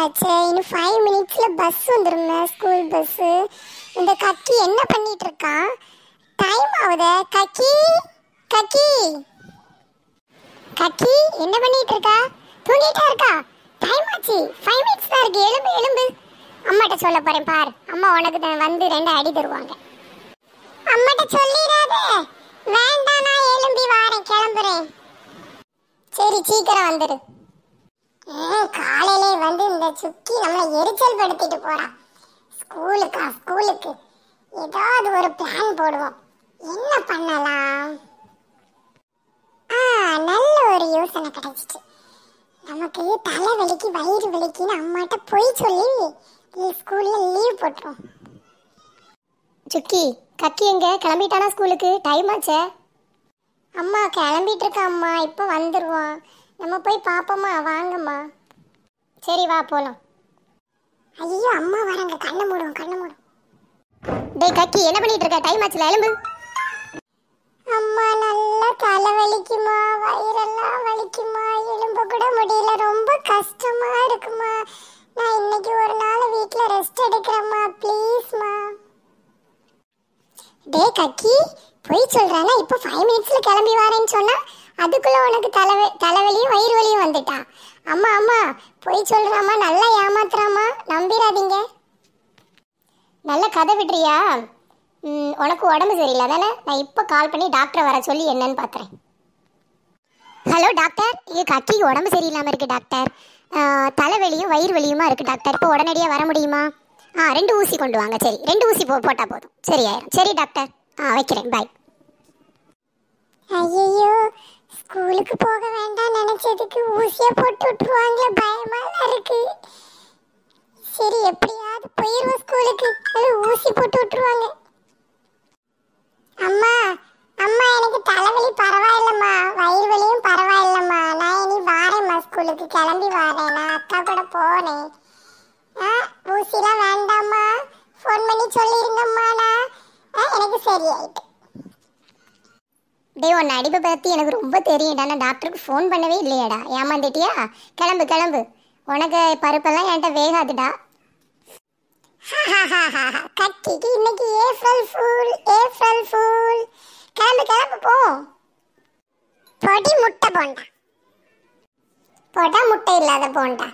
ஆச்சு. இன்னும் 5 மினிட்ஸ்ல பஸ் வந்துருங்க, ஸ்கூல் பஸ். இந்த கக்கி என்ன பண்ணிட்டு இருக்கா? டைம் ஆகுதே. கக்கி கக்கி கக்கி என்ன பண்ணிட்டு இருக்கா? தூங்கிட்டா இருக்கா? டைம் ஆச்சு, 5 மினிட்ஸ் தான் இருக்கு. எழும்பு எழும்பு. அம்மாட்ட சொல்ல போறேன் பார். அம்மா உனக்கு வந்து 2 அடி தருவாங்க. அம்மாட்ட சொல்லிடாதே. வேண்டாம், நான் எழும்பி வாரேன், கிளம்புறேன். சரி, சீக்கிரம் வந்துடு. காலையிலே வந்து இந்த சுக்கி நம்மளை எரிச்சல் படுத்திட்டு போறான். ஸ்கூலுக்கு ஏதாவது ஒரு பிளான் போடுவோம். என்ன பண்ணலாம்? நல்ல ஒரு யோசனை கிடைச்சிட்டு. நமக்கு தலை வலிக்கு வயிறு வலிக்குன்னு அம்மாட்ட போய் சொல்லி ஸ்கூல்ல லீவ் போட்டுரும். சுக்கி, கக்கி எங்க கிளம்பிட்டானா? ஸ்கூலுக்கு டைம் ஆச்சே. அம்மா கிளம்பிட்டு இருக்கா அம்மா, இப்போ வந்துருவான். நம்ம போய் பாப்போமா? வாங்கம்மா. சரி வா போலாம். ஐயோ அம்மா வராங்க, கண்ணை மூடும். டேய் கக்கி, என்ன பண்ணிட்டு இருக்க? டைம் ஆச்சுல, எழும்பு. அம்மா நல்லா தலை வலிக்குமா, வயிறெல்லாம் வலிக்குமா, எலும்ப கூட முடியல, ரொம்ப கஷ்டமா இருக்குமா. நான் இன்னைக்கு ஒரு நாள் வீட்ல ரெஸ்ட் எடுக்கிறேம்மா, ப்ளீஸ்மா. டேய் கக்கி, போய் சொல்றானா? இப்போ 5 மினிட்ஸ்ல கிளம்பி வரேன்னு சொன்னா அதுக்குள்ள உனக்கு தலைவலியும் வயிறு வலியும் வந்துட்டா. அம்மா போய் சொல்றாமா, நல்லா ஏமாத்துறாமா, நம்பிராதீங்க. நல்ல கதை விடுறியா? உனக்கு உடம்பு சரியில்லை தானே? நான் இப்போ கால் பண்ணி டாக்டரை வர சொல்லி என்னன்னு பார்க்குறேன். ஹலோ டாக்டர், இது கக்கிக்கு உடம்பு சரியில்லாமல் இருக்குது டாக்டர். தலைவலியும் வயிறு வலியுமா இருக்குது டாக்டர். இப்போ உடனடியாக வர முடியுமா? 2 ஊசி கொண்டு வாங்க. சரி, 2 ஊசி போட்டால் போதும், சரி ஆயிரும். சரி டாக்டர், வைக்கிறேன், பாய். ஐயோ, ஸ்கூலுக்கு போக வேண்டாம் நினைச்சதுக்கு ஊசியை போட்டு விட்டுருவாங்களே, பயமா இருக்கு. சரி, எப்படியாவது போயிருவோம் ஸ்கூலுக்கு. ஊசி போட்டு விட்டுருவாங்க. அம்மா எனக்கு தலைவலி பரவாயில்லம்மா, வயிறு வலியும் பரவாயில்லம்மா. நான் இனி வாரேம்மா, ஸ்கூலுக்கு கிளம்பி வாரேன். நான் அக்கா கூட போனேன். ஊசிலாம் வேண்டாம்மா, ஃபோன் பண்ணி சொல்லிருங்கம்மா. நான் எனக்கு சரியாயிட்டு. டே, உன்னை அடிப்பை பற்றி எனக்கு ரொம்ப தெரியும்டா. நான் டாக்டருக்கு ஃபோன் பண்ணவே இல்லையாடா. ஏமாந்துட்டியா? கிளம்பு. உனக்கு பருப்பெல்லாம் என்கிட்ட வேகாதுடா. கட்டிக்கு இன்னைக்கு ஏப்ரல் ஃபூல். கிளம்பு போ. பொடி முட்டை போண்டா. முட்டை இல்லாத போண்டா.